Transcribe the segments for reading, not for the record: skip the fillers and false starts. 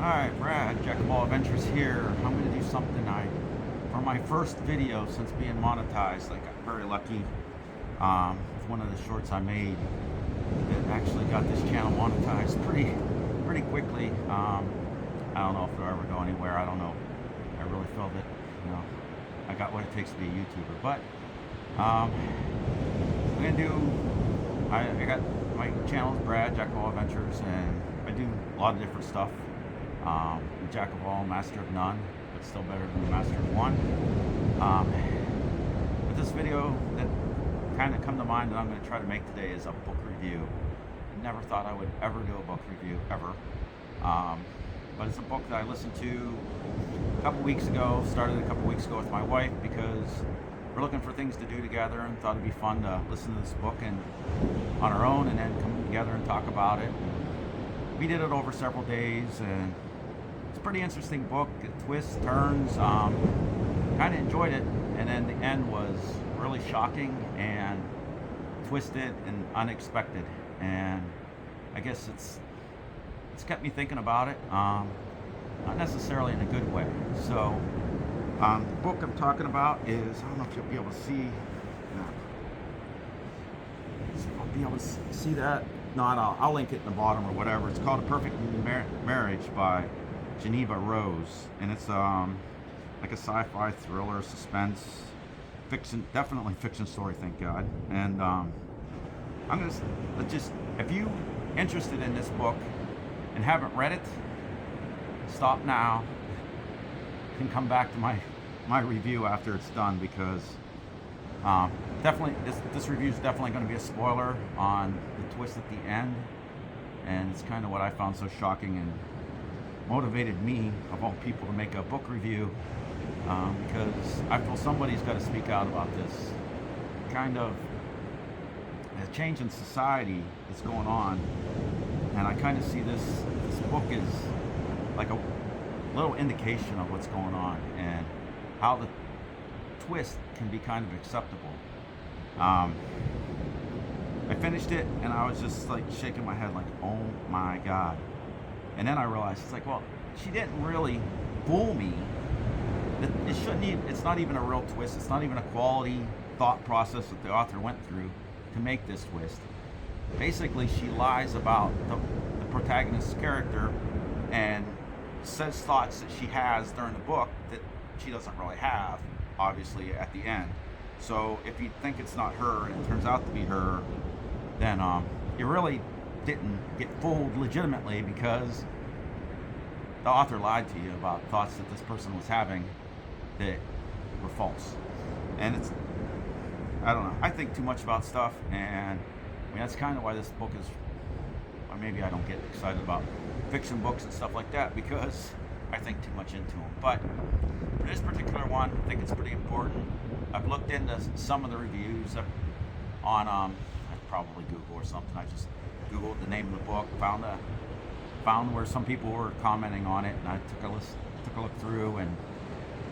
Alright, Brad, Jack of all adventures here. I'm going to do something for my first video since being monetized. I got very lucky with one of the shorts I made that actually got this channel monetized pretty quickly. I don't know if it'll ever go anywhere. I don't know. I really felt that, I got what it takes to be a YouTuber. But I'm going to do, I got my channel is Brad, Jack of all adventures, and I do a lot of different stuff. Jack of all, master of none, but still better than master of one. But this video that kind of come to mind that I'm going to try to make today is a book review. I never thought I would ever do a book review, ever. But it's a book that I listened to a couple weeks ago, started a couple weeks ago with my wife because we're looking for things to do together and thought it'd be fun to listen to this book and on our own and then come together and talk about it. We did it over several days, and it's a pretty interesting book. It twists, turns, kind of enjoyed it, and then the end was really shocking and twisted and unexpected, and I guess it's kept me thinking about it, not necessarily in a good way. So the book I'm talking about is, I don't know if you'll be able to see, I'll be able to see that. No, I'll link it in the bottom or whatever. It's called A Perfect Marriage by Jeneva Rose, and it's like a sci-fi thriller, suspense, fiction, definitely fiction story, thank God. And I'm gonna just, if you interested in this book and haven't read it, stop now. You can come back to my review after it's done, because definitely this review is definitely going to be a spoiler on the twist at the end, and it's kind of what I found so shocking and motivated me, of all people, to make a book review, because I feel somebody's got to speak out about this kind of a change in society that's going on, and I kind of see this book is like a little indication of what's going on and how the twist can be kind of acceptable. I finished it and I was just like shaking my head like, oh my God. And then I realized, it's like, well, she didn't really fool me. It's not even a real twist. It's not even a quality thought process that the author went through to make this twist. Basically, she lies about the protagonist's character and says thoughts that she has during the book that she doesn't really have, obviously, at the end. So if you think it's not her and it turns out to be her, then you really didn't get fooled legitimately, because the author lied to you about thoughts that this person was having that were false. And it's, I don't know, I think too much about stuff, and I mean, that's kind of why this book is, or maybe I don't get excited about fiction books and stuff like that, because I think too much into them. But for this particular one, I think it's pretty important. I've looked into some of the reviews on I'd probably Google or something. I just Googled the name of the book, found where some people were commenting on it, and I took a look through, and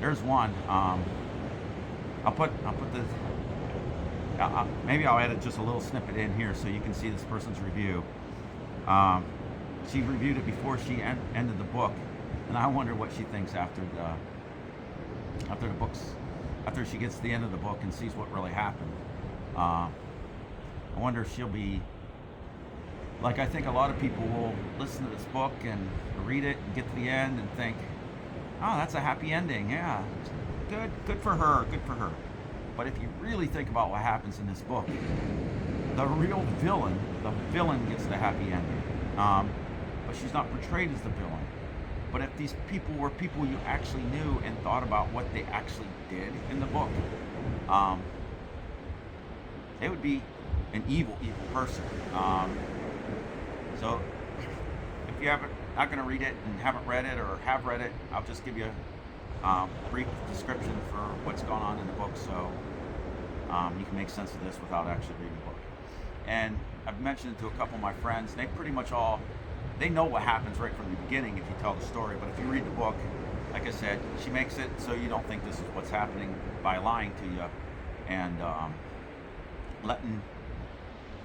there's one. I'll put the maybe I'll edit just a little snippet in here so you can see this person's review. She reviewed it before she ended the book, and I wonder what she thinks after she gets to the end of the book and sees what really happened. I wonder if she'll be like, I think a lot of people will listen to this book and read it and get to the end and think, oh, that's a happy ending. Yeah, good for her, good for her. But if you really think about what happens in this book, the real villain, gets the happy ending. But she's not portrayed as the villain. But if these people were people you actually knew and thought about what they actually did in the book, they would be an evil person. So if you not going to read it and haven't read it, or have read it, I'll just give you a brief description for what's going on in the book, so you can make sense of this without actually reading the book. And I've mentioned it to a couple of my friends, and they pretty much they know what happens right from the beginning if you tell the story. But if you read the book, like I said, she makes it so you don't think this is what's happening by lying to you and letting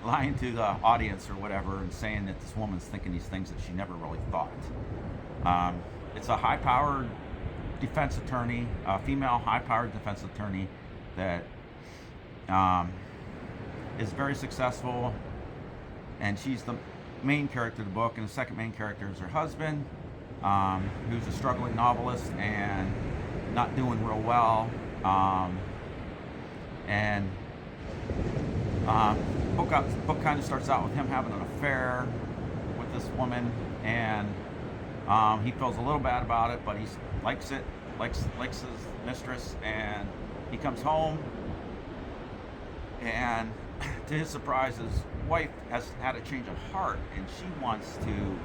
lying to the audience or whatever and saying that this woman's thinking these things that she never really thought. It's a high-powered defense attorney, a female high-powered defense attorney that is very successful, and she's the main character of the book, and the second main character is her husband, who's a struggling novelist and not doing real well. And book kind of starts out with him having an affair with this woman, and he feels a little bad about it, but he likes his mistress, and he comes home, and to his surprise, his wife has had a change of heart, and she wants to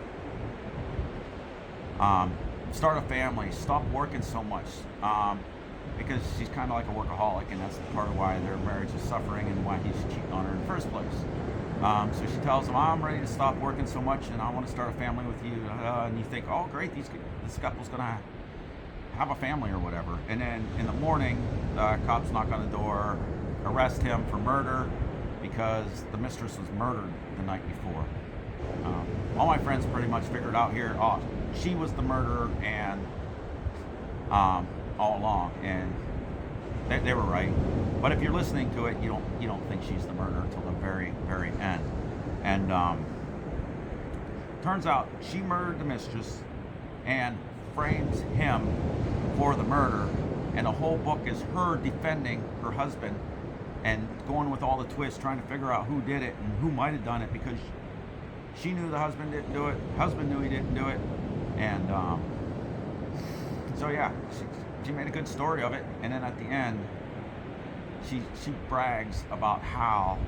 start a family, stop working so much, because she's kind of like a workaholic, and that's part of why their marriage is suffering and why he's cheating on her in the first place. So she tells him, I'm ready to stop working so much, and I want to start a family with you. And you think, oh great, this couple's gonna have a family or whatever. And then in the morning, the cops knock on the door, arrest him for murder because the mistress was murdered the night before. All my friends pretty much figured out here, oh, she was the murderer, and all along, and they were right. But if you're listening to it, you don't think she's the murderer until the very, very end. And turns out she murdered the mistress and frames him for the murder. And the whole book is her defending her husband and going with all the twists, trying to figure out who did it and who might have done it, because she knew the husband didn't do it, husband knew he didn't do it, and so yeah, she made a good story of it. And then at the end, she brags about how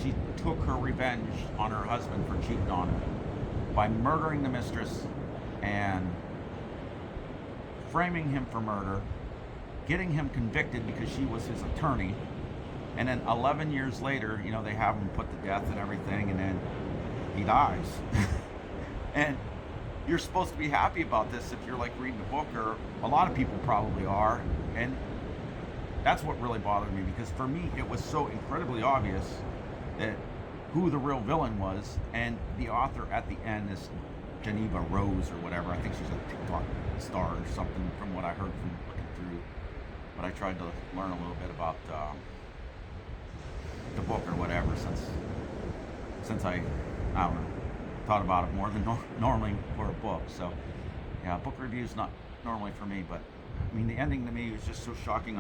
she took her revenge on her husband for cheating on her by murdering the mistress and framing him for murder, getting him convicted because she was his attorney, and then 11 years later, they have him put to death and everything, and then he dies. And you're supposed to be happy about this if you're like reading the book, or a lot of people probably are, and that's what really bothered me, because for me it was so incredibly obvious that who the real villain was, and the author at the end is Jeneva Rose or whatever. I think she's a TikTok star or something from what I heard from looking through, but I tried to learn a little bit about the book or whatever since I don't know, thought about it more than normally for a book. So yeah, book reviews not normally for me, but I mean the ending to me was just so shocking.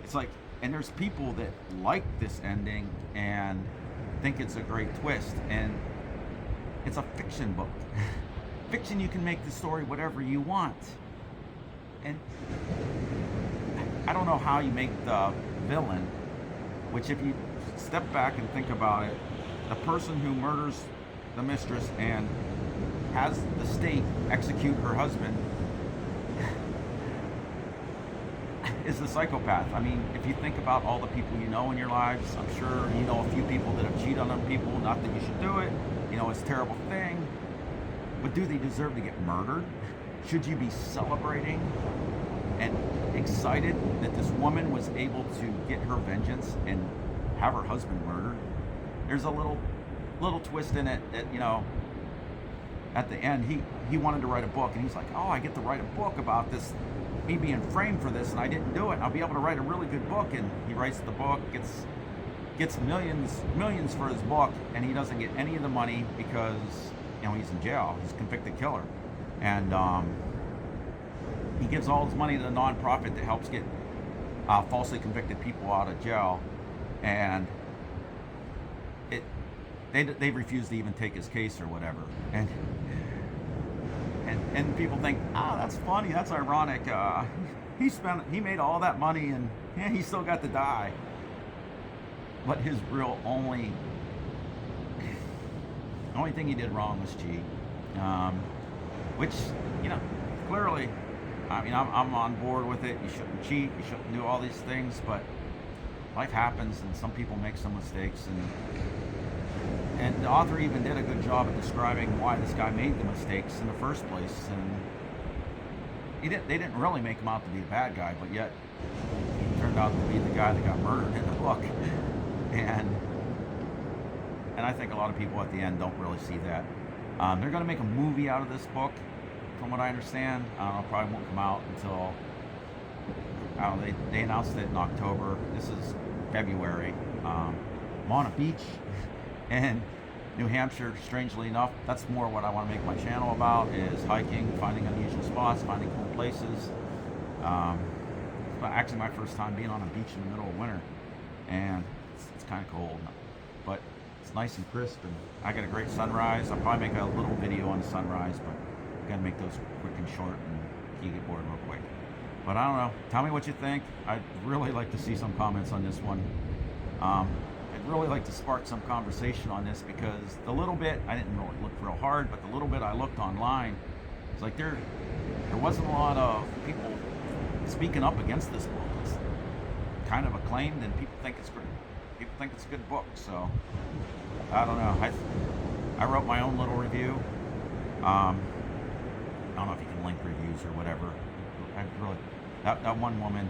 It's like, and there's people that like this ending and think it's a great twist, and it's a fiction book. Fiction, you can make the story whatever you want, and I don't know how you make the villain, which if you step back and think about it, the person who murders the mistress and has the state execute her husband is the psychopath. I mean, if you think about all the people you know in your lives, I'm sure you know a few people that have cheated on other people. Not that you should do it, it's a terrible thing, but do they deserve to get murdered? Should you be celebrating and excited that this woman was able to get her vengeance and have her husband murdered? There's a little twist in it that, at the end he wanted to write a book, and he's like, oh, I get to write a book about this, me being framed for this, and I didn't do it, and I'll be able to write a really good book. And he writes the book, gets millions for his book, and he doesn't get any of the money because he's in jail. He's a convicted killer, and he gives all his money to the nonprofit that helps get falsely convicted people out of jail, and they refuse to even take his case or whatever. And people think, that's funny, that's ironic. He made all that money, and he still got to die. But his real only thing he did wrong was cheat, which clearly, I mean, I'm on board with it. You shouldn't cheat, you shouldn't do all these things, but life happens, and some people make some mistakes, and the author even did a good job at describing why this guy made the mistakes in the first place. And they didn't really make him out to be a bad guy, but yet he turned out to be the guy that got murdered in the book. And and I think a lot of people at the end don't really see that. They're going to make a movie out of this book, from what I understand. I don't know, probably won't come out until, I don't know, they announced it in October. This is February. I'm on a beach in New Hampshire, strangely enough. That's more what I want to make my channel about, is hiking, finding unusual spots, finding cool places. It's actually my first time being on a beach in the middle of winter, and it's kind of cold, but it's nice and crisp, and I got a great sunrise. I'll probably make a little video on the sunrise, but I gotta make those quick and short, and you get bored real quick. But I don't know. Tell me what you think. I'd really like to see some comments on this one. I'd really like to spark some conversation on this, because the little bit, I didn't really look real hard, but the little bit I looked online, it's like there wasn't a lot of people speaking up against this book. It's kind of acclaimed, and people think it's great. People think it's a good book, so I don't know. I wrote my own little review. I don't know if you can link reviews or whatever. I really, that one woman,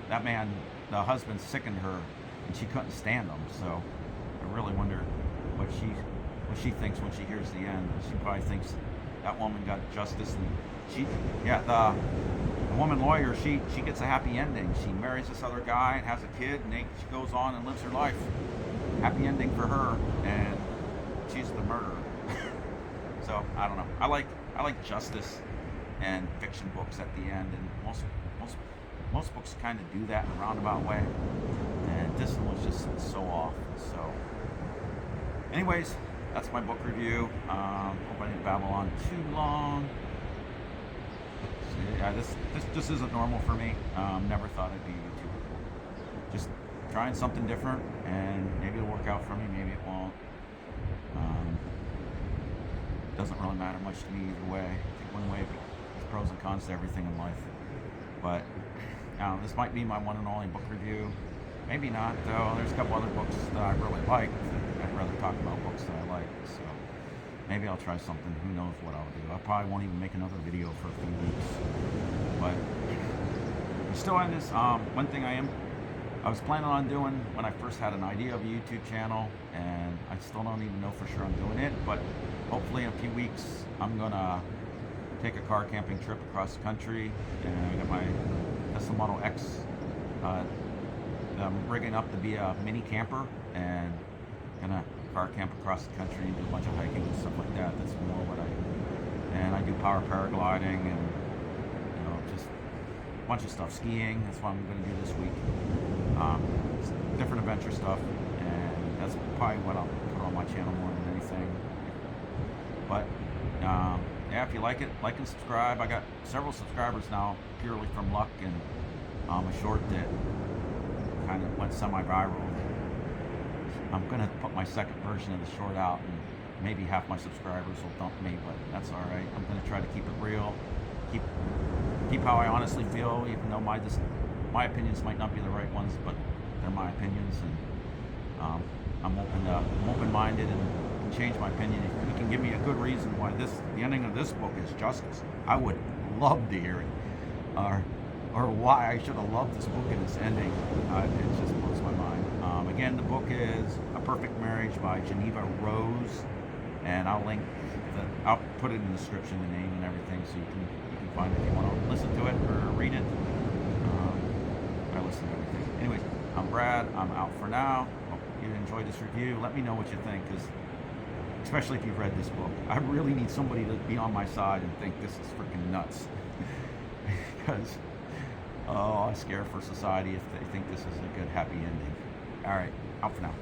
that man, the husband sickened her, and she couldn't stand him. So I really wonder what she thinks when she hears the end. She probably thinks that woman got justice, and the woman lawyer, she gets a happy ending. She marries this other guy and has a kid, and she goes on and lives her life. Happy ending for her, and she's the murderer. So I don't know. I like justice and fiction books at the end, and most books kind of do that in a roundabout way, and this one was just so off. So anyways, that's my book review. Hope I didn't babble on too long. So, yeah, this isn't normal for me. Never thought I'd be a YouTuber. Just trying something different, and maybe it'll work out for me, maybe it won't. Doesn't really matter much to me either way. I think one way, there's pros and cons to everything in life. But this might be my one and only book review. Maybe not, though. There's a couple other books that I really like. I'd rather talk about books that I like. So maybe I'll try something. Who knows what I'll do. I probably won't even make another video for a few weeks. But I'm still on this. One thing I was planning on doing when I first had an idea of a YouTube channel, and I still don't even know for sure I'm doing it, but hopefully in a few weeks I'm gonna take a car camping trip across the country, and I got my Tesla Model X. I'm rigging up to be a mini camper, and gonna car camp across the country and do a bunch of hiking and stuff like that. That's more what I do power paragliding, and just a bunch of stuff, skiing. That's what I'm going to do this week. Different adventure stuff, and that's probably what I'll put on my channel more than anything. But yeah, if you like it, like and subscribe. I got several subscribers now purely from luck, and a short that kind of went semi-viral. I'm going to put my second version of the short out, and maybe half my subscribers will dump me, but that's all right. I'm going to try to keep it real, keep how I honestly feel, even though my opinions might not be the right ones, but they're my opinions, and I'm open-minded and can change my opinion. If you can give me a good reason why the ending of this book is justice, I would love to hear it, or why I should have loved this book and its ending. It just blows my mind. Again, the book is A Perfect Marriage by Jeneva Rose, and I'll put it in the description, the name and everything, so you can find it if you want to listen to it or read it. I listen to everything. Anyways, I'm Brad. I'm out for now. Hope you enjoyed this review. Let me know what you think, because especially if you've read this book, I really need somebody to be on my side and think this is freaking nuts. Because I'm scared for society if they think this is a good, happy ending. All right, out for now.